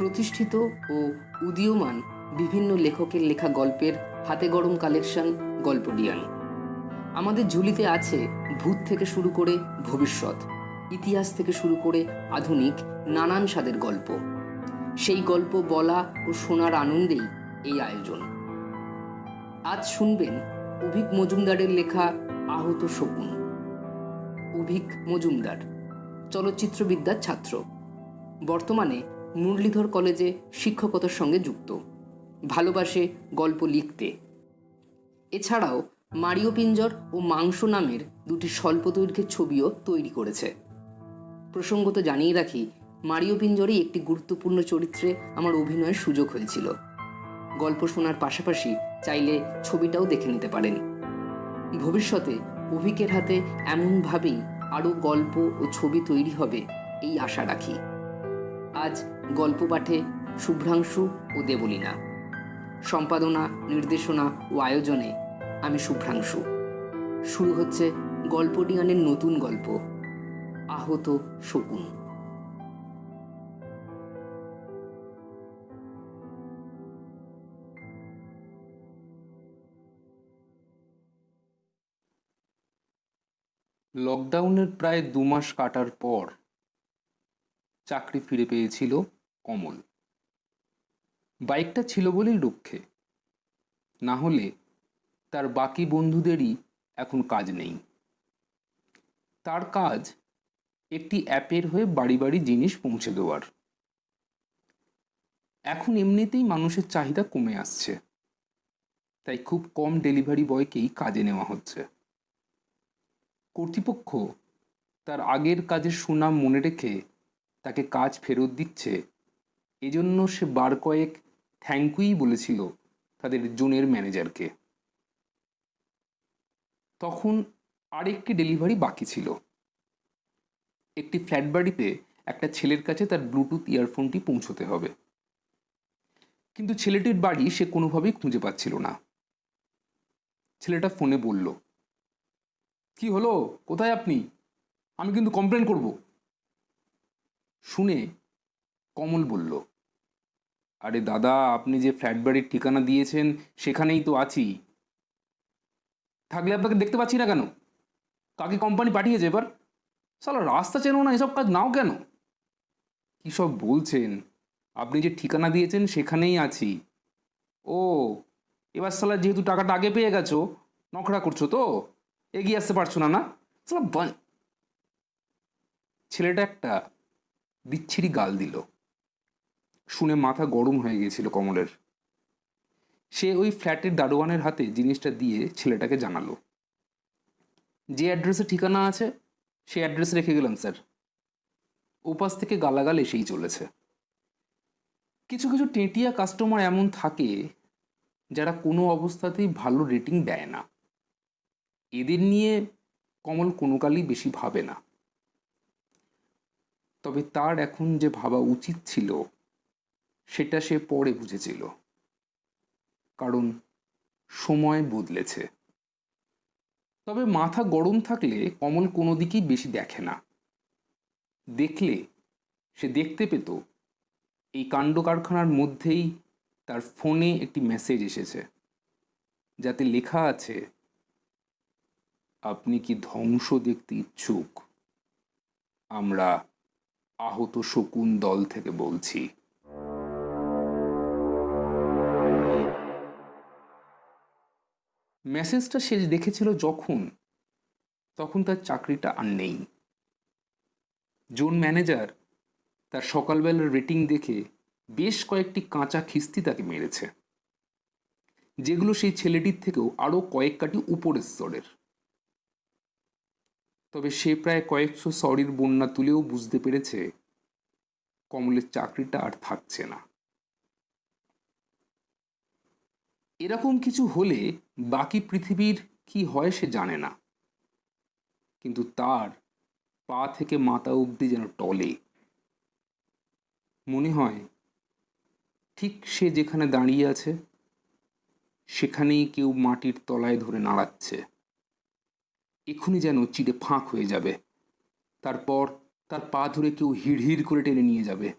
প্রতিষ্ঠিত ও উদীয়মান বিভিন্ন লেখকের লেখা গল্পের হাতে গরম কালেকশন গল্পডিয়ান। আমাদের ঝুলিতে আছে ভূত থেকে শুরু করে ভবিষ্যৎ, ইতিহাস থেকে শুরু করে আধুনিক নানান স্বাদের গল্প। সেই গল্প বলা ও শোনার আনন্দেই এই আয়োজন। আজ শুনবেন অভিক মজুমদারের লেখা আহত শকুন। অভিক মজুমদার চলচ্চিত্রবিদ্যার ছাত্র, বর্তমানে মুরলীধর কলেজে শিক্ষকতার সঙ্গে যুক্ত। ভালোবাসে গল্প লিখতে। এছাড়াও মারিও পিঞ্জর ও মাংস নামের দুটি স্বল্প দৈর্ঘ্যের ছবিও তৈরি করেছে। প্রসঙ্গত জানিয়ে রাখি, মারিও পিঞ্জরেই একটি গুরুত্বপূর্ণ চরিত্রে আমার অভিনয়ের সুযোগ হয়েছিল। গল্প শোনার পাশাপাশি চাইলে ছবিটাও দেখে নিতে পারেন। ভবিষ্যতে অভিকের হাতে এমনভাবেই আরও গল্প ও ছবি তৈরি হবে এই আশা রাখি। আজ গল্প পাঠে শুভ্রাংশু ও দেবলীনা, সম্পাদনা, নির্দেশনা ও আয়োজনে আমি শুভ্রাংশু। শুরু হচ্ছে গল্পডিয়ানের নতুন গল্প, আহত শকুন। লকডাউনের প্রায় 2 মাস কাটার পর চাকরি ফিরে পেয়েছিল কমল। বাইকটা ছিল বলেই রক্ষে, না হলে তার বাকি বন্ধুদেরই এখন কাজ নেই। তার কাজ একটি অ্যাপের হয়ে বাড়ি বাড়ি জিনিস পৌঁছে দেওয়ার। এখন এমনিতেই মানুষের চাহিদা কমে আসছে, তাই খুব কম ডেলিভারি বয়কেই কাজে নেওয়া হচ্ছে। কর্তৃপক্ষ তার আগের কাজের সুনাম মনে রেখে তাকে কাজ ফেরত দিচ্ছে, এজন্য সে বার কয়েক থ্যাংক ইউই বলেছিল তাদের জোনের ম্যানেজারকে। তখন আরেকটি ডেলিভারি বাকি ছিল। একটি ফ্ল্যাট বাড়িতে একটা ছেলের কাছে তার ব্লুটুথ ইয়ারফোনটি পৌঁছতে হবে, কিন্তু ছেলেটির বাড়ি সে কোনোভাবেই খুঁজে পাচ্ছিল না। ছেলেটা ফোনে বলল, কি হলো, কোথায় আপনি? আমি কিন্তু কমপ্লেন করব। শুনে কমল বলল, আরে দাদা, আপনি যে ফ্ল্যাট বাড়ির ঠিকানা দিয়েছেন সেখানেই তো আছি। থাকলে আপনাকে দেখতে পাচ্ছি না কেন? কাকে কোম্পানি পাঠিয়েছে এবার? সালা রাস্তা চেনো না, এসব কাজ নাও কেন? কী সব বলছেন? আপনি যে ঠিকানা দিয়েছেন সেখানেই আছি। ও, এবার সালা যেহেতু টাকাটা আগে পেয়ে গেছো, নখরা করছো তো, এগিয়ে আসতে পারছো না, না? সালা ছেলেটা একটা বিচ্ছিরি গাল দিল। শুনে মাথা গরম হয়ে গিয়েছিল কমলের। সে ওই ফ্ল্যাটের দারোয়ানের হাতে জিনিসটা দিয়ে ছেলেটাকে জানালো, যে অ্যাড্রেসে ঠিকানা আছে সেই অ্যাড্রেস রেখে গেলাম স্যার। ওপাশ থেকে গালাগাল এসেই চলেছে। কিছু কিছু টেঁটিয়া কাস্টমার এমন থাকে যারা কোনো অবস্থাতেই ভালো রেটিং দেয় না। এদের নিয়ে কমল কোনো কালই বেশি ভাবে না। তবে তার এখন যে ভাবা উচিত ছিল সেটা সে পরে বুঝেছিল, কারণ সময় বদলেছে। তবে মাথা গরম থাকলে কমল কোনো দিকেই বেশি দেখে না। দেখলে সে দেখতে পেত এই কাণ্ড কারখানার মধ্যেই তার ফোনে একটি মেসেজ এসেছে, যাতে লেখা আছে, আপনি কি ধ্বংস দেখতে ইচ্ছুক? আমরা আহত শকুন দল থেকে বলছি। মেসেজটা সে দেখেছিল তখন তার চাকরিটা আর নেই। জোন ম্যানেজার তার সকালবেলার রেটিং দেখে বেশ কয়েকটি কাঁচা খিস্তি তাকে মেরেছে, যেগুলো সেই ছেলেটির থেকেও আরও কয়েক কাটি উপরের স্তরের। তবে সে প্রায় কয়েকশো সরির বন্যা তুলেও বুঝতে পেরেছে কমলের চাকরিটা আর থাকছে না। এরকম কিছু হলে বাকি পৃথিবীর কি হয় সে জানে না, কিন্তু তার পা থেকে মাথা অবধি যেন টলে। মনে হয় ঠিক সে যেখানে দাঁড়িয়ে আছে সেখানেই কেউ মাটির তলায় ধরে নাড়াচ্ছে। এখনই যেন চিড়ে ফাঁক হয়ে যাবে, তারপর তার পা ধরে কেউ হিড়হিড় করে টেনে নিয়ে যাবে।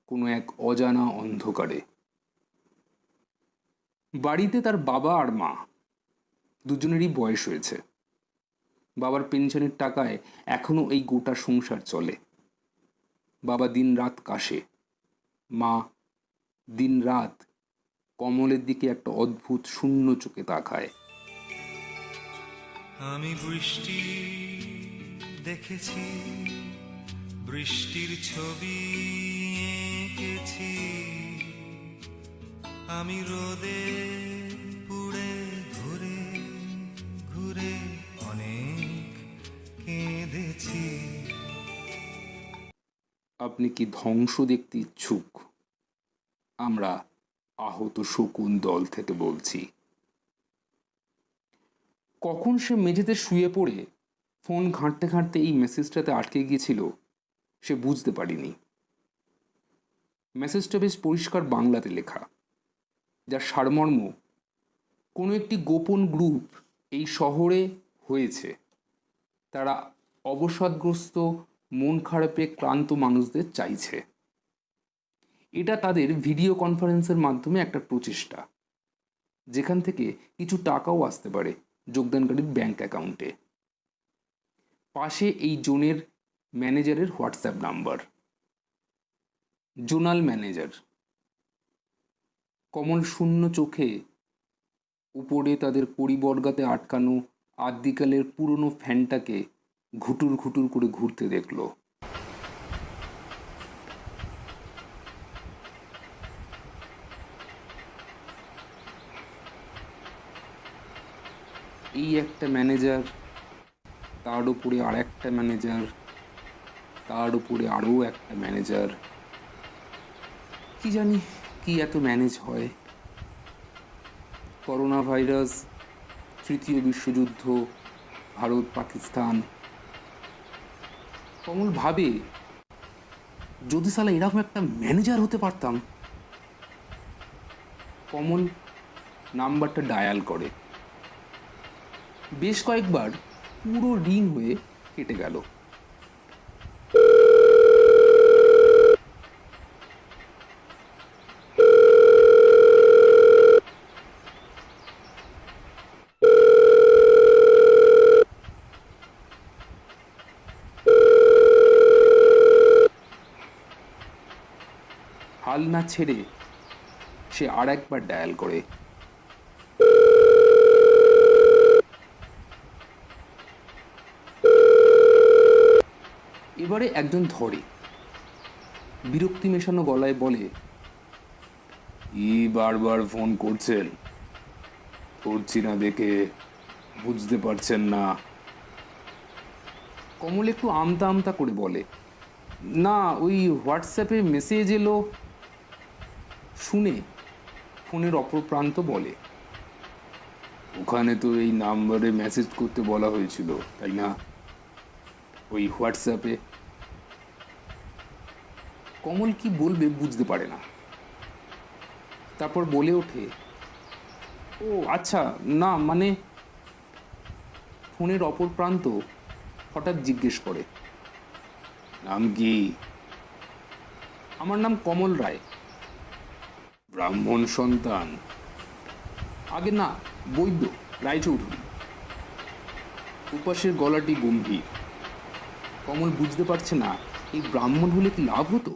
কোনো এক অজানা অন্ধকারে। বাড়িতে তার বাবা আর মা দুজনেরই বয়স হয়েছে। বাবার পেনশনের টাকায় এখনো এই গোটা সংসার চলে। বাবা দিনরাত কাশে, মা দিনরাত কমলের দিকে একটা অদ্ভুত শূন্য চোখে তাকায়। আমি বৃষ্টি দেখেছি, বৃষ্টির ছবি এঁকেছি, আমি রোদে পুড়ে ঘুরে ঘুরে অনেক কেঁদেছি। আপনি কি ধ্বংস দেখতে ইচ্ছুক? আমরা আহত শকুন দল থেকে বলছি। কখন সে মেঝেতে শুয়ে পড়ে ফোন ঘাঁটতে ঘাঁটতে এই মেসেজটাতে আটকে গিয়েছিল সে বুঝতে পারিনি। মেসেজটা বেশ পরিষ্কার বাংলাতে লেখা, যার সারমর্ম কোনো একটি গোপন গ্রুপ এই শহরে হয়েছে, তারা অবসাদগ্রস্ত মন খারাপে ক্লান্ত মানুষদের চাইছে। এটা তাদের ভিডিও কনফারেন্সের মাধ্যমে একটা প্রচেষ্টা, যেখান থেকে কিছু টাকাও আসতে পারে যোগদানকারীর ব্যাংক অ্যাকাউন্টে। পাশে এই জোনের ম্যানেজারের হোয়াটসঅ্যাপ নাম্বার, জোনাল ম্যানেজার। কমল শূন্য চোখে উপরে তাদের পরিবর্গাতে আটকানো আদ্যিকালের পুরনো ফ্যানটাকে ঘুটুর ঘুটুর করে ঘুরতে দেখল। এই একটা ম্যানেজার, তার উপরে আর একটা ম্যানেজার, তার উপরে আরও একটা ম্যানেজার। কি জানি কি এত ম্যানেজ হয়। করোনা ভাইরাস, তৃতীয় বিশ্বযুদ্ধ, ভারত পাকিস্তান। কমল ভাবে, যদি সালা এরকম একটা ম্যানেজার হতে পারতাম। কমল নাম্বারটা ডায়াল করে। বেশ কয়েকবার পুরো রিং হয়ে কেটে গেল। হাল না ছেড়ে সে আর একবার ডায়াল করে। এবারে একজন ধরে, বিরক্তি মেশানো গলায় বলে, কি বারবার ফোন করছেন? করছি না দেখে বুঝতে পারছেন না? কমল একটু আমতা আমতা করে বলে, না ওই হোয়াটসঅ্যাপে মেসেজ এলো। শুনে ফোনের অপর প্রান্ত বলে, ওখানে তো এই নাম্বারে মেসেজ করতে বলা হয়েছিল, তাই না? ওই হোয়াটসঅ্যাপে। কমল কি বলবে বুঝতে পারে না। তারপর বলে ওঠে, ও আচ্ছা, না মানে। ফোনের অপর প্রান্ত হঠাৎ জিজ্ঞেস করে, নাম কি? আমার নাম কমল রায়। ব্রাহ্মণ সন্তান? আগে না, বৈদ্য রায়চৌধুরী। উপাসের গলাটি গম্ভীর। কমল বুঝতে পারছে না এই ব্রাহ্মণ হলে কি লাভ হতো।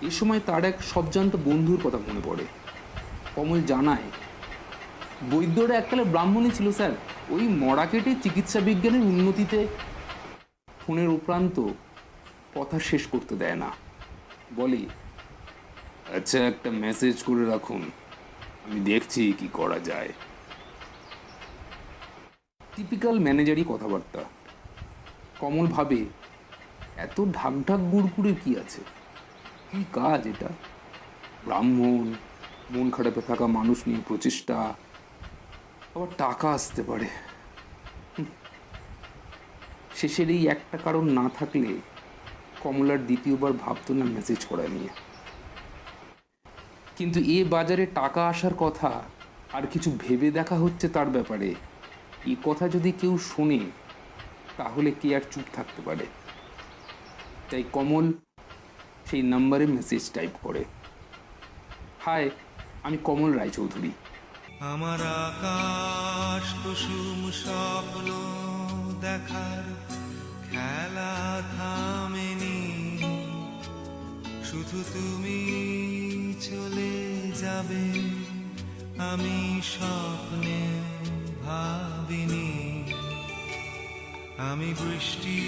এ সময় তার এক সবজান্ত বন্ধুর কথা মনে পড়ে। কমল জানায়, বৈদ্যরা এককালে ব্রাহ্মণই ছিল স্যার, ওই মরা কেটে চিকিৎসা বিজ্ঞানের উন্নতিতে। ফোনের উপরান্ত কথা শেষ করতে দেয় না, বলে, আচ্ছা একটা মেসেজ করে রাখুন, আমি দেখছি কি করা যায়। টিপিক্যাল ম্যানেজারই কথাবার্তা। কমল ভাবে, এত ঢাক ঢাক গুড়গুড়ের কি আছে? কি কাজ এটা? ব্রাহ্মণ, মন খারাপে থাকা মানুষ নিয়ে প্রচেষ্টা, আবার টাকা আসতে পারে। শেষের এই একটা কারণ না থাকলে কমলার দ্বিতীয়বার ভাবতো না মেসেজ করা নিয়ে। কিন্তু এ বাজারে টাকা আসার কথা আর কিছু ভেবে দেখা হচ্ছে তার ব্যাপারে, এই কথা যদি কেউ শোনে তাহলে কে আর চুপ থাকতে পারে। তাই কমল সেই নাম্বারে মেসেজ টাইপ করে, হাই, আমি কমল রায়চৌধুরী। আমার আকাশ কুসুম স্বপ্ন দেখার খেলা থামেনি, শুধু তুমি চলে যাবে আমি স্বপ্নে ভাবিনি। আমি বৃষ্টি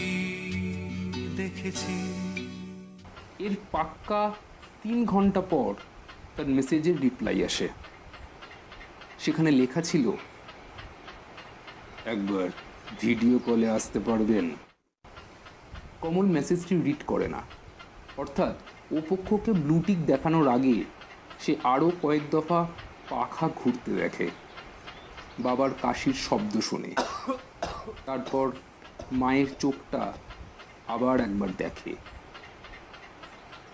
দেখেছি। এর পাক্কা 3 ঘন্টা পর তার মেসেজের রিপ্লাই আসে। সেখানে লেখা ছিল, একবার ভিডিও কলে আসতে পারবেন? কমল মেসেজটি রিড করে না, অর্থাৎ ও পক্ষকে ব্লুটিক দেখানোর আগে সে আরও কয়েক দফা পাখা ঘুরতে দেখে, বাবার কাশির শব্দ শুনে, তারপর মায়ের চোখটা আবার একবার দেখে,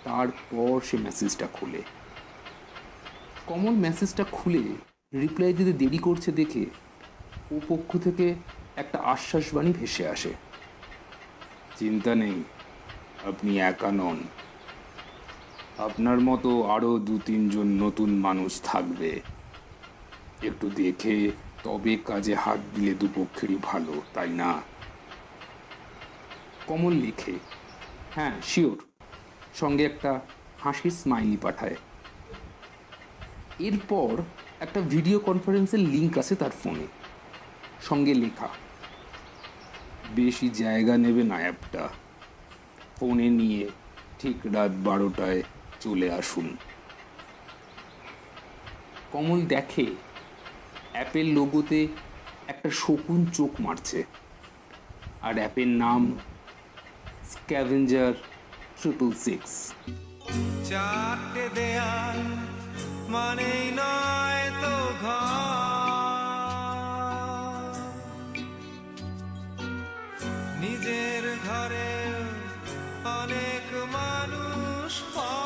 তারপর সে মেসেজটা খোলে। কমল মেসেজটা খুলে রিপ্লাই দিতে দেরি করছে দেখে ও পক্ষ থেকে একটা আশ্বাসবাণী ভেসে আসে, চিন্তা নেই, আপনি একা নন, আপনার মতো আরও 2-3 জন নতুন মানুষ থাকবে, একটু দেখে তবে কাজে হাত দিলে দুপক্ষেরই ভালো, তাই না? কমল লিখে, হ্যাঁ শিওর, সঙ্গে একটা হাসির স্মাইলি পাঠায়। এরপর একটা ভিডিও কনফারেন্সের লিঙ্ক আছে তার ফোনে, সঙ্গে লেখা, বেশি জায়গা নেবে না অ্যাপটা, ফোনে নিয়ে ঠিক রাত 12টায় চলে আসুন। কমল দেখে অ্যাপের লোগোতে একটা শকুন চোখ মারছে, আর অ্যাপের নাম স্ক্যাভেঞ্জার 666। চারটে দেয়াল মানেই নয় তো ঘর, নিজের ঘরে অনেক মানুষ পর।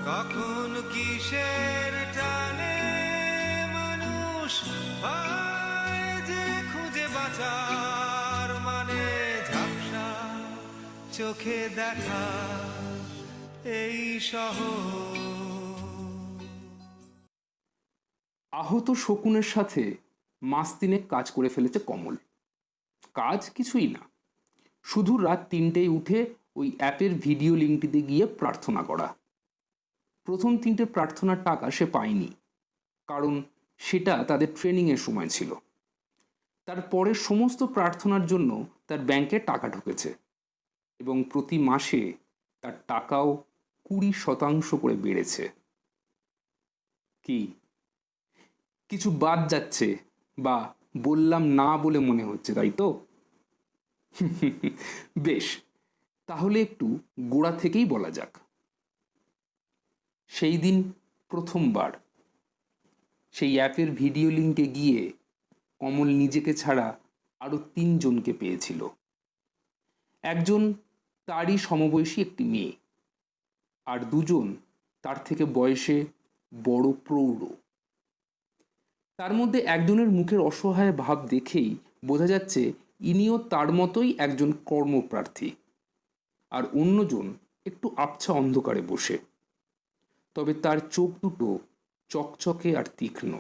কখন কিসের টানে মানুষ হয় যে খুঁজে বাঁচার মানে, ঝাপসা চোখে দেখা এই শহর। আহত শকুনের সাথে মাস 3 কাজ করে ফেলেছে কমল। কাজ কিছুই না, শুধু রাত 3টেয় উঠে ওই অ্যাপের ভিডিও লিঙ্কটিতে গিয়ে প্রার্থনা করা। প্রথম 3টে প্রার্থনার টাকা সে পায়নি, কারণ সেটা তাদের ট্রেনিংয়ের সময় ছিল। তারপরে সমস্ত প্রার্থনার জন্য তার ব্যাংকে টাকা ঢুকেছে, এবং প্রতি মাসে তার টাকাও 20% করে বেড়েছে। কি কিছু বাদ যাচ্ছে বা বললাম না বলে মনে হচ্ছে, তাই তো? বেশ, তাহলে একটু গোড়া থেকেই বলা যাক। সেই দিন প্রথমবার সেই অ্যাপের ভিডিও লিঙ্কে গিয়ে কমল নিজেকে ছাড়া আরও 3 জনকে পেয়েছিল। একজন তারই সমবয়সী একটি মেয়ে, আর 2 জন তার থেকে বয়সে বড় প্রৌঢ়। তার মধ্যে একজনের মুখের অসহায় ভাব দেখেই বোঝা যাচ্ছে ইনিও তার মতোই একজন কর্মপ্রার্থী, আর অন্যজন একটু আবছা অন্ধকারে বসে, তবে তার চোখ দুটো চকচকে আর তীক্ষ্ণ,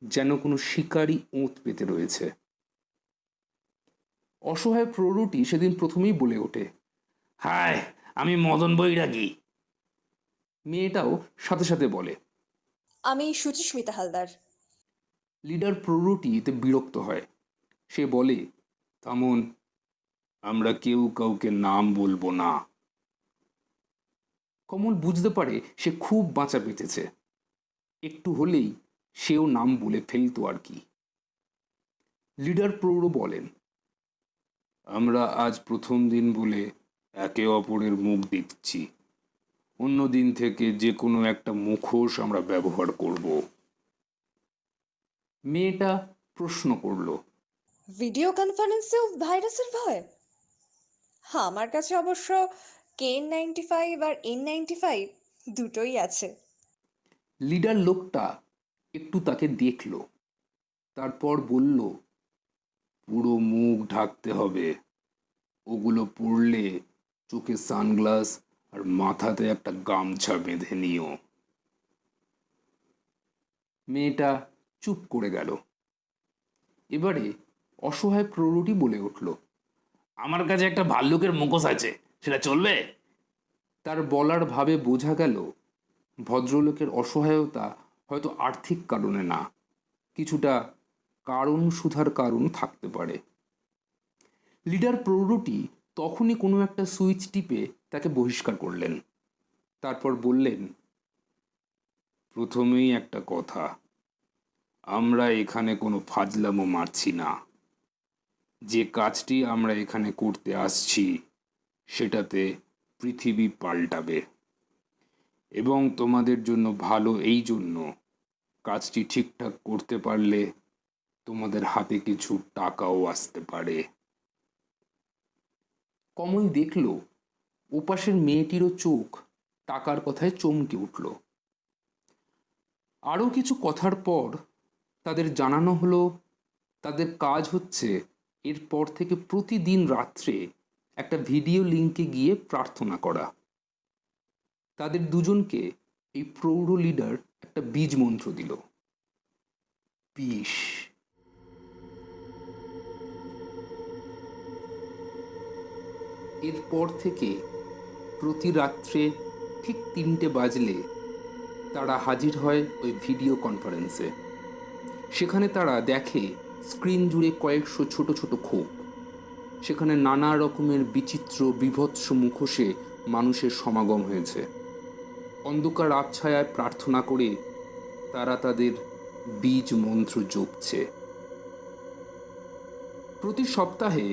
যেন কোনো শিকারী ওঁত পেতে রয়েছে। অসহায় প্রৌঢ়টি সেদিন প্রথমেই বলে ওঠে, হায়, আমি মদন বৈরাগী। মেয়েটাও সাথে সাথে বলে, আমি সুচিস্মিতা হালদার। লিডার প্রৌঢ়টি এতে বিরক্ত হয়। সে বলে, থামুন, আমরা কেউ কাউকে নাম বলবো না। কমল বুঝতে পারে সে খুব বাঁচা বেঁচেছে, একটু হলেই সেও নাম বলে ফেলতো আর কি। লিডার প্রৌঢ় বলেন, আমরা আজ প্রথম দিন বলে একে অপরের মুখ দেখছি, অন্য দিন থেকে যে কোনো একটা মুখোশ আমরা ব্যবহার করব। মেয়েটা প্রশ্ন করল, ভিডিও কনফারেন্সেও ভাইরাসের ভয়? আমার কাছে অবশ্য KN95 আর N95 দুটোই আছে। লিডার লোকটা একটু তাকে দেখল, তারপর বলল, পুরো মুখ ঢাকতে হবে, ওগুলো পরলে চোখে সানগ্লাস আর মাথাতে একটা গামছা বেঁধে নিও। মেয়েটা চুপ করে গেল। এবারে অসহায় প্রৌঢ়টি বলে উঠল, আমার কাছে একটা ভাল্লুকের মুখোশ আছে, সেটা চলবে? তার বলার ভাবে বোঝা গেল ভদ্রলোকের অসহায়তা হয়তো আর্থিক কারণে না, কিছুটা কারণ সুধার কারণ থাকতে পারে। লিডার প্রৌঢ়টি তখনই কোনো একটা সুইচ টিপে তাকে বহিষ্কার করলেন। তারপর বললেন, প্রথমেই একটা কথা, আমরা এখানে কোনো ফাজলামো মারছি না। যে কাজটি আমরা এখানে করতে আসছি সেটাতে পৃথিবী পাল্টাবে, এবং তোমাদের জন্য ভালো এই জন্য, কাজটি ঠিকঠাক করতে পারলে তোমাদের হাতে কিছু টাকাও আসতে পারে। কমল দেখল ওপাশের মেয়েটিরও চোখ টাকার কথায় চমকে উঠল। আরও কিছু কথার পর তাদের জানানো হলো তাদের কাজ হচ্ছে এরপর থেকে প্রতিদিন রাত্রে একটা ভিডিও লিঙ্কে গিয়ে প্রার্থনা করা। তাদের দুজনকে এই প্রৌঢ় লিডার একটা বীজ মন্ত্র দিল, বিষ। এরপর থেকে প্রতি রাত্রে ঠিক 3টে বাজলে তারা হাজির হয় ওই ভিডিও কনফারেন্সে। সেখানে তারা দেখে স্ক্রিন জুড়ে কয়েকশো ছোট ছোট খোপ। সেখানে নানা রকমের বিচিত্র বিভৎস মুখোশে মানুষের সমাগম হয়েছে। অন্ধকার আবছায়ায় প্রার্থনা করে তারা তাদের বীজ মন্ত্র জপছে। প্রতি সপ্তাহে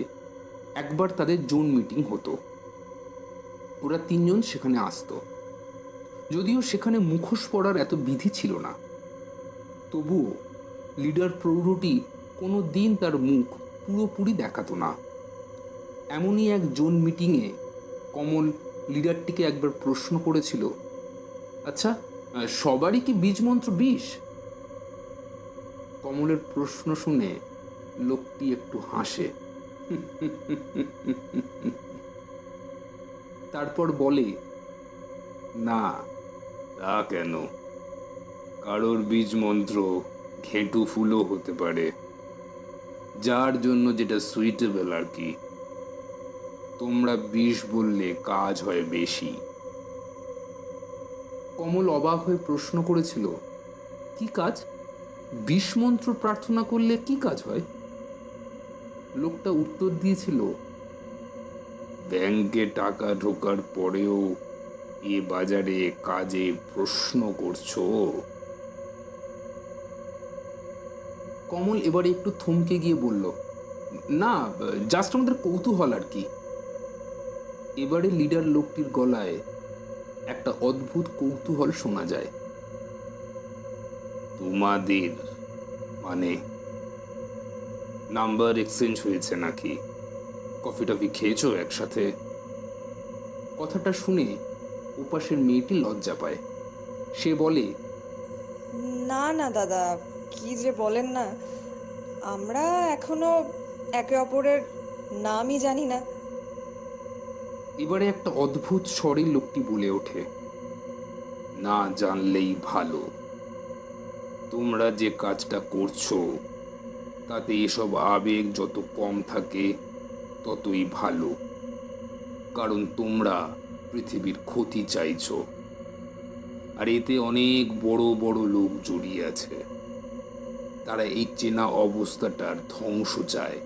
একবার তাদের জোন মিটিং হতো। ওরা 3জন সেখানে আসতো। যদিও সেখানে মুখোশ পরার এত বিধি ছিল না, তবুও লিডার প্রৌঢ়টি কোনো দিন তার মুখ পুরোপুরি দেখাতো না। এমনই এক জোন মিটিংয়ে কমল লিডারটিকে একবার প্রশ্ন করেছিল, আচ্ছা, সবারই কি বীজ মন্ত্র বিষ? কমলের প্রশ্ন শুনে লোকটি একটু হাসে, তারপর বলে, না, তা কেন? কারোর বীজ মন্ত্র ঘেঁটু ফুলও হতে পারে, যার জন্য যেটা সুইটেবল আর কি। তোমরা বিষ বললে কাজ হয় বেশি। কমল অবাক হয়ে প্রশ্ন করেছিল, কি কাজ? বিষ মন্ত্র প্রার্থনা করলে কি কাজ হয়? লোকটা উত্তর দিয়েছিল, ব্যাংকে টাকা ঢোকার পরেও এ বাজারে কাজে প্রশ্ন করছো? কমল এবারে একটু থমকে গিয়ে বলল, না, জাস্ট আমাদের কৌতূহল আর কি। এবারে লিডার লোকটির গলায় একটা অদ্ভুত কৌতূহল শোনা যায়। তোমাদের মানে নাম্বার এক্সচেঞ্জ হয়েছে নাকি? কফি টফি খেয়েছো একসাথে? কথাটা শুনে ওপাশের মেয়েটি লজ্জা পায়। সে বলে, না না দাদা, কি যে বলেন না, আমরা এখনো একে অপরের নামই জানি না। এবারে একটা অদ্ভুত স্বরে লোকটি বলে ওঠে, না জানলেই ভালো। তোমরা যে কাজটা করছো তাতে এসব আবেগ যত কম থাকে ততই ভালো, কারণ তোমরা পৃথিবীর ক্ষতি চাইছো, আর এতে অনেক বড় বড় লোক জড়িয়ে আছে। তারা এই চেনা অবস্থাটার ধ্বংস চায়,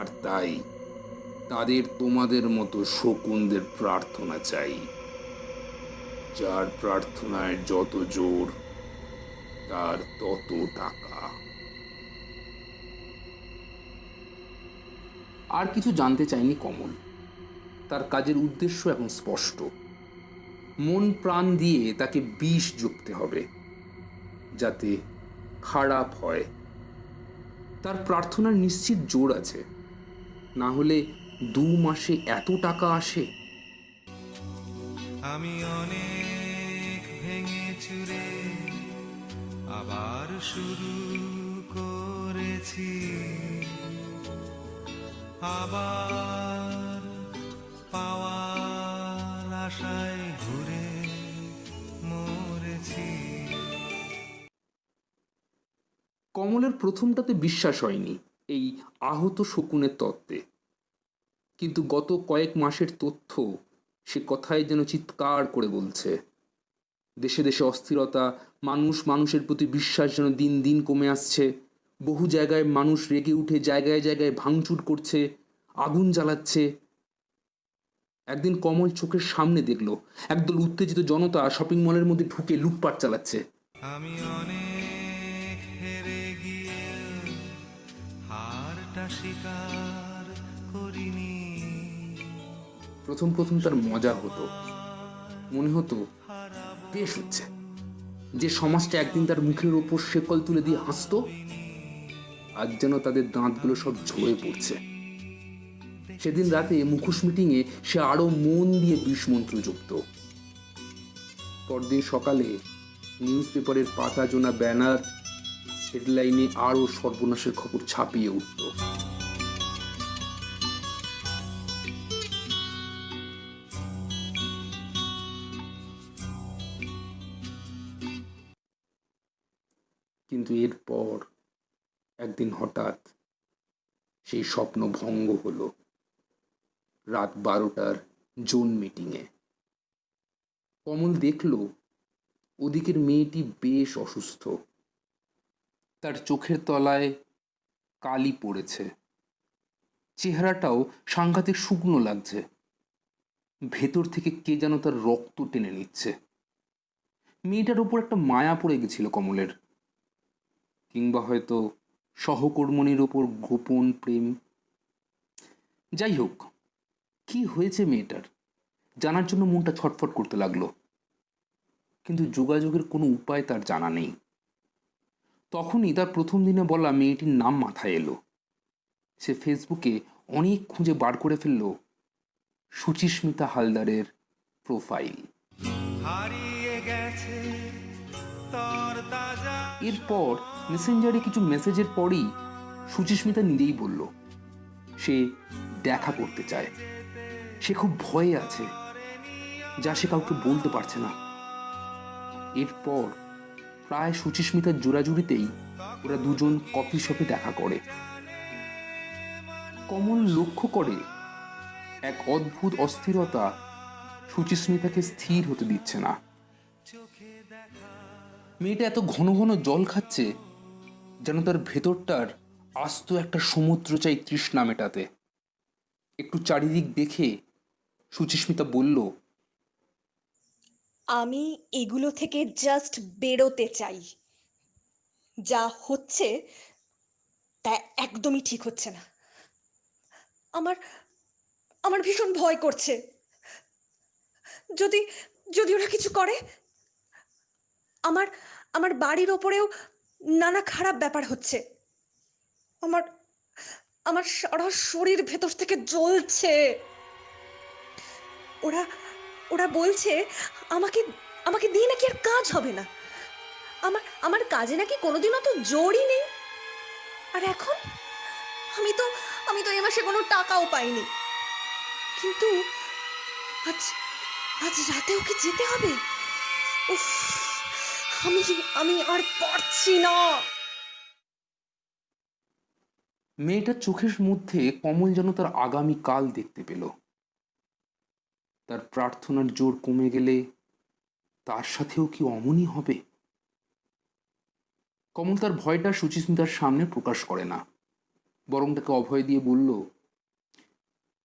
আর তাই তাদের তোমাদের মতো শকুনদের প্রার্থনা চাই। যার প্রার্থনায় যত জোর তার তত টাকা। আর কিছু জানতে চায়নি কমল। তার কাজের উদ্দেশ্য এখন স্পষ্ট। মন প্রাণ দিয়ে তাকে বিষ জপতে হবে, যাতে খারাপ হয়। তার প্রার্থনার নিশ্চিত জোর আছে, না হলে 2 মাসে এত টাকা আসে। আমি অনেক ভেঙে চুরে আবার শুরু করেছি, আবার কমলের প্রথমটাতে বিশ্বাস হয়নি এই আহত শকুনের তত্ত্বে, কিন্তু গত কয়েক মাসের তথ্য সে কথায় যেন চিৎকার করে বলছে। দেশে দেশে অস্থিরতা, মানুষ মানুষের প্রতি বিশ্বাস যেন দিন দিন কমে আসছে। বহু জায়গায় মানুষ রেগে উঠে জায়গায় জায়গায় ভাঙচুর করছে, আগুন জ্বালাচ্ছে। একদিন কমল চোখের সামনে দেখলো একদল উত্তেজিত জনতা শপিং মলের মধ্যে ঢুকে লুটপাট চালাচ্ছে। আমি অনেক হেরে গিয়ে হারটা স্বীকার করিনি। প্রথম প্রথম তার মজা হতো, মনে হতো বেশ হচ্ছে, যে সমাজটা একদিন তার মুখের ওপর শেকল তুলে দিয়ে হাসতো, আজ যেন তাদের দাঁতগুলো সব ঝরে পড়ছে। সেদিন রাতে মুখোশ মিটিংয়ে সে আরো মন দিয়ে বিষমন্ত্র যুক্ত। পরদিন সকালে নিউজ পেপারের পাতা জোনা ব্যানার হেডলাইনে আরো সর্বনাশের খবর ছাপিয়ে উঠত। কিন্তু এরপর একদিন হঠাৎ সেই স্বপ্ন ভঙ্গ হলো। রাত 12টার জোন মিটিংয়ে কমল দেখল ওদিকের মেয়েটি বেশ অসুস্থ। তার চোখের তলায় কালি পড়েছে, চেহারাটাও সাংঘাতিক শুকনো লাগছে। ভেতর থেকে কে যেন তার রক্ত টেনে নিচ্ছে। মেয়েটার উপর একটা মায়া পড়ে গেছিল কমলের, কিংবা হয়তো সহকর্মণীর ওপর গোপন প্রেম। যাই হোক, কি হয়েছে মেয়েটার জানার জন্য মনটা ছটফট করতে লাগলো, কিন্তু যোগাযোগের কোনো উপায় তার জানা নেই। তখনই তার প্রথম দিনে বলা মেয়েটির নাম মাথায় এলো। সে ফেসবুকে অনেক খুঁজে বার করে ফেলল সুচিস্মিতা হালদারের প্রোফাইল। হারিয়ে গেছে তোর তাজা। এরপর মেসেঞ্জারে কিছু মেসেজের পরই সুচিস্মিতা নিজেই বলল সে দেখা করতে চায়। সে খুব ভয়ে আছে, যা সে কাউকে বলতে পারছে না। এরপর প্রায় সুচিস্মিতার জোড়াজুড়িতেই ওরা দুজন কফি শপে দেখা করে। কমল লক্ষ্য করে এক অদ্ভুত অস্থিরতা সুচিস্মিতাকে স্থির হতে দিচ্ছে না। মেয়েটা এত ঘন ঘন জল খাচ্ছে যেন তার ভেতরটার আস্ত একটা সমুদ্র চাই তৃষ্ণা মেটাতে। একটু চারিদিক দেখে সুচিস্মিতা বলল, আমি এগুলো থেকে জাস্ট বেরোতে চাই। যা হচ্ছে তা একদমই ঠিক হচ্ছে না। আমার আমার ভীষণ ভয় করছে। যদি যদি ওরা কিছু করে, আমার আমার বাড়ির ওপরেও নানা খারাপ ব্যাপার হচ্ছে। আমার আমার সারা শরীর ভেতর থেকে জ্বলছে। ওরা ওরা বলছে আমাকে আমাকে দিয়ে নাকি আর কাজ হবে না। আমার আমার কাজে নাকি কোনোদিনও তো জোরই নেই। আর এখন আমি তো এই মাসে কোনো টাকাও পাইনি। কিন্তু আজ আজ রাতে ওকে যেতে হবে। উফ, আমি আমি আর পারছি না। মেয়েটার চোখের মধ্যে কমল যেন তার আগামী কাল দেখতে পেল। তার প্রার্থনার জোর কমে গেলে তার সাথেও কি অমনই হবে? কমল তার ভয়টা সুচিস্মিতার সামনে প্রকাশ করে না, বরং তাকে অভয় দিয়ে বলল,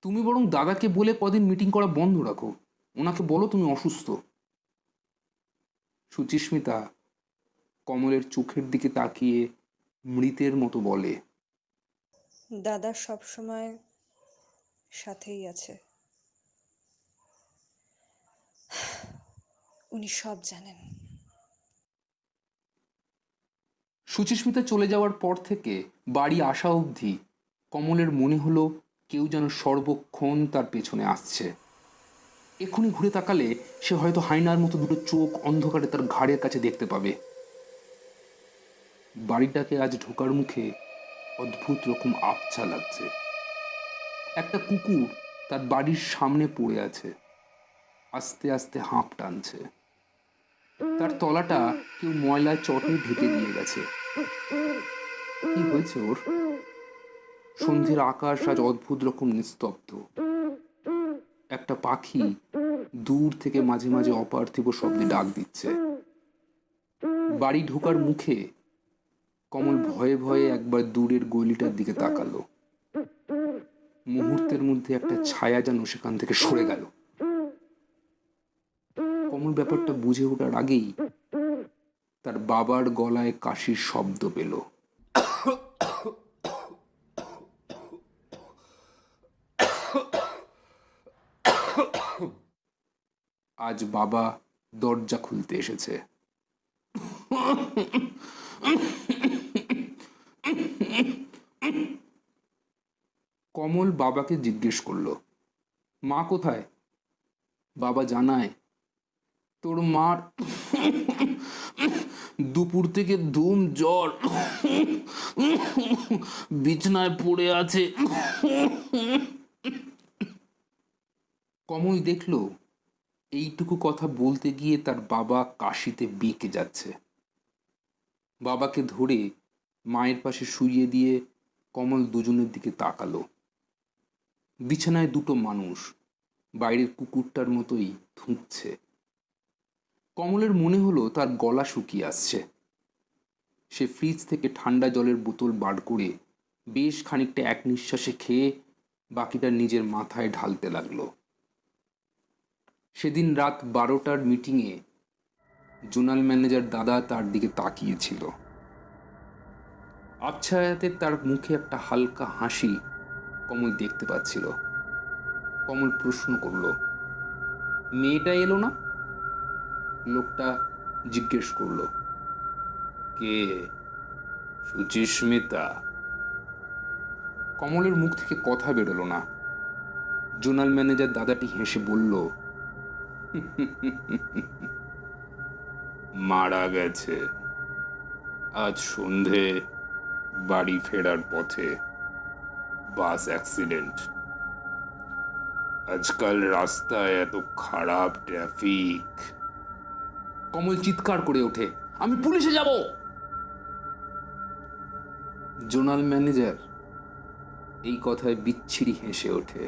তুমি বরং দাদাকে বলে কদিন মিটিং করা বন্ধ রাখো, ওনাকে বলো তুমি অসুস্থ। সুচিস্মিতা কমলের চোখের দিকে তাকিয়ে মৃতের মতো বলে, দাদা সব সময় সাথেই আছে। উনি সব জানেন। সুচিস্মিতা চলে যাওয়ার পর থেকে বাড়ি আসা অবধি কমলের মনে হলো কেউ যেন সর্বক্ষণ তার পেছনে আসছে। এক্ষুনি ঘুরে তাকালে সে হয়তো হায়নার মতো দুটো চোখ অন্ধকারে তার ঘাড়ের কাছে দেখতে পাবে। বাড়িটাকে আজ ঢোকার মুখে অদ্ভুত রকম আবছা লাগছে। একটা কুকুর তার বাড়ির সামনে পড়ে আছে, আস্তে আস্তে হাঁপ টানছে। তার তলাটা কেউ ময়লার চটে ঢেকে দিয়ে গেছে। কি হয়েছে ওর? সন্ধ্যের আকাশ আজ অদ্ভুত রকম নিস্তব্ধ। একটা পাখি দূর থেকে মাঝে মাঝে অপার্থিব শব্দে ডাক দিচ্ছে। বাড়ি ঢোকার মুখে কমল ভয়ে ভয়ে একবার দূরের গলিটার দিকে তাকালো। মুহূর্তের মধ্যে একটা ছায়া যেন সেখান থেকে সরে গেল। কমল ব্যাপারটা বুঝে ওঠার আগেই তার বাবার গলায় কাশির শব্দ পেল। আজ বাবা দরজা খুলতে এসেছে। কমল বাবাকে জিজ্ঞেস করলো, মা কোথায়? বাবা জানায়, তোর মার দুপুর থেকে ধুম জ্বর, বিছনায় পড়ে আছে। কমল দেখলো এইটুকু কথা বলতে গিয়ে তার বাবা কাশিতে বেঁকে যাচ্ছে। বাবাকে ধরে মায়ের পাশে শুইয়ে দিয়ে কমল দুজনের দিকে তাকালো। বিছানায় দুটো মানুষ বাইরের কুকুরটার মতোই থুঁকছে। কমলের মনে হলো তার গলা শুকিয়ে আসছে। সে ফ্রিজ থেকে ঠান্ডা জলের বোতল বার করে বেশ খানিকটা এক নিঃশ্বাসে খেয়ে বাকিটা নিজের মাথায় ঢালতে লাগলো। সেদিন রাত 12টার মিটিংয়ে জোনাল ম্যানেজার দাদা তার দিকে তাকিয়েছিল। আচ্ছায়াতে তার মুখে একটা হালকা হাসি কমল দেখতে পাচ্ছিল। কমল প্রশ্ন করল, মেয়েটা এলো না? লোকটা জিজ্ঞেস করল, কে? সুচিস্মিতা? কমলের মুখ থেকে কথা বেরোলো না। জোনাল ম্যানেজার দাদাটি হেসে বলল, মারা গেছে আজ সন্ধে বাড়ি ফেরার পথে, বাস অ্যাক্সিডেন্ট। আজকাল রাস্তায় এত খারাপ ট্রাফিক। কমল চিৎকার করে ওঠে, আমি পুলিশে যাব। জোনাল ম্যানেজার এই কথায় বিচ্ছিরি হেসে ওঠে।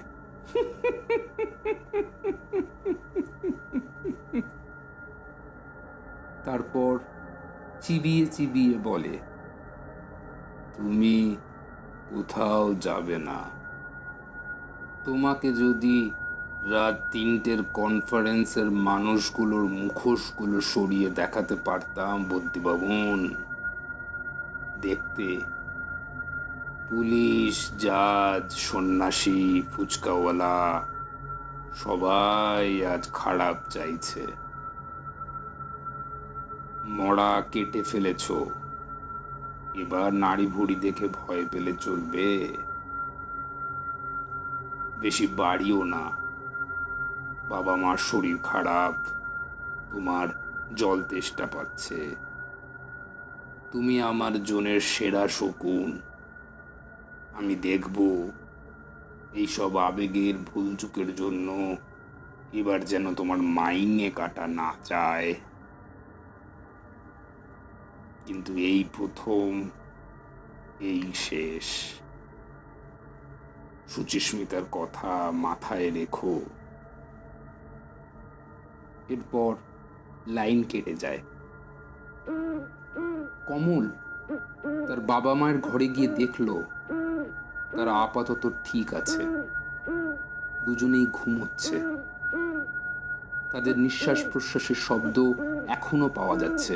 তারপর চিবিয়ে চিবিয়ে বলে, তুমি কোথাও যাবে না। তোমাকে যদি রাত 3টের কনফারেন্সের মানুষগুলোর মুখোশগুলো সরিয়ে দেখাতে পারতাম বদ্যিবাবুন, দেখতে পুলিশ, জাজ, সন্ন্যাসী, ফুচকাওয়ালা সবাই আজ খারাপ চাইছে। মরা কেটে ফেলেছ, এবার নাড়ি ভুড়ি দেখে ভয় পেলে চলবে? বেশি বাড়িও না, বাবা মার শরীর খারাপ, তোমার জল তেষ্টা পাচ্ছে। তুমি আমার জনের সেরা শকুন। আমি দেখব এইসব আবেগের ভুলচুকের জন্য এবার যেন তোমার মাইনে কাটা না চায়। কিন্তু এই প্রথম, এই শেষ। সুচিস্মিতার কথা মাথায় রেখো। এরপর লাইন কেটে যায়। কমল তার বাবা মায়ের ঘরে গিয়ে দেখলো তারা আপাতত ঠিক আছে, দুজনেই ঘুমোচ্ছে। তাদের নিঃশ্বাস প্রশ্বাসের শব্দ এখনো পাওয়া যাচ্ছে।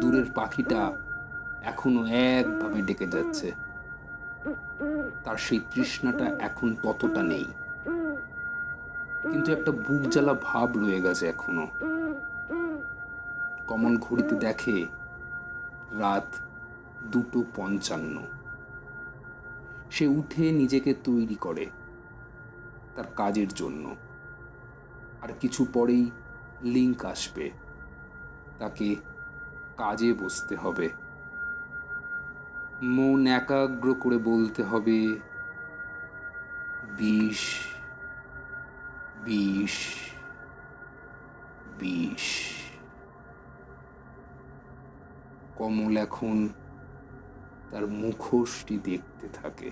দূরের পাখিটা এখনো একভাবে ডেকে যাচ্ছে। তার সেই তৃষ্ণাটা এখন ততটা নেই, কিন্তু একটা বুক জ্বালা ভাব রয়ে গেছে এখনো। কমল ঘড়িতে দেখে রাত 2:55। সে উঠে নিজেকে তৈরি করে তার কাজের জন্য। আর কিছু পরেই লিংক আসবে, তাকে কাজে বসতে হবে। মন একাগ্র করে বলতে হবে 20, 20, 20। কমল এখন তার মুখোশটি দেখতে থাকে।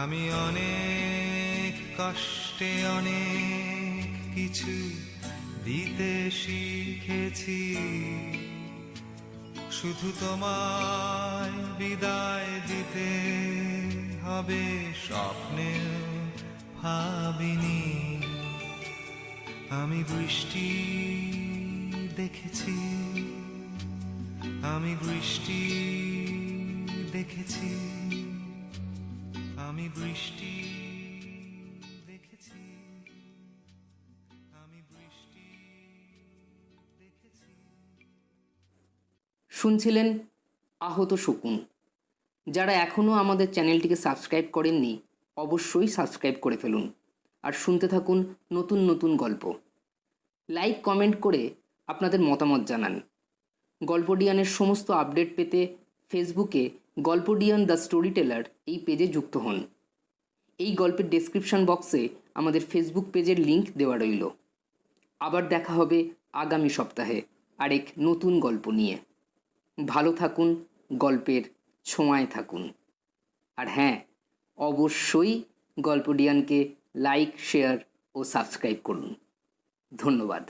আমি অনেক কষ্টে অনেক কিছু দিতে শিখেছি, শুধু তোমায় বিদায় দিতে হবে স্বপ্নে ভাবিনি। আমি বৃষ্টি দেখেছি, আমি বৃষ্টি দেখেছি, আমি বৃষ্টি দেখেছি, আমি বৃষ্টি দেখেছি। শুনছিলেন আহত শকুন। যারা এখনও আমাদের চ্যানেলটিকে সাবস্ক্রাইব করেননি অবশ্যই সাবস্ক্রাইব করে ফেলুন আর শুনতে থাকুন নতুন নতুন গল্প। লাইক কমেন্ট করে আপনাদের মতামত জানান। গল্পডিয়ানের সমস্ত আপডেট পেতে ফেসবুকে গল্পডিয়ান দ্য স্টোরি টেলার এই পেজে যুক্ত হন। এই গল্পের ডেসক্রিপশন বক্সে আমাদের ফেসবুক পেজের লিংক দেওয়া রইল। আবার দেখা হবে আগামী সপ্তাহে আরেক নতুন গল্প নিয়ে। ভালো থাকুন, গল্পের ছোঁয়ায় থাকুন। আর হ্যাঁ, অবশ্যই গল্পডিয়ানকে লাইক, শেয়ার ও সাবস্ক্রাইব করুন। ধন্যবাদ।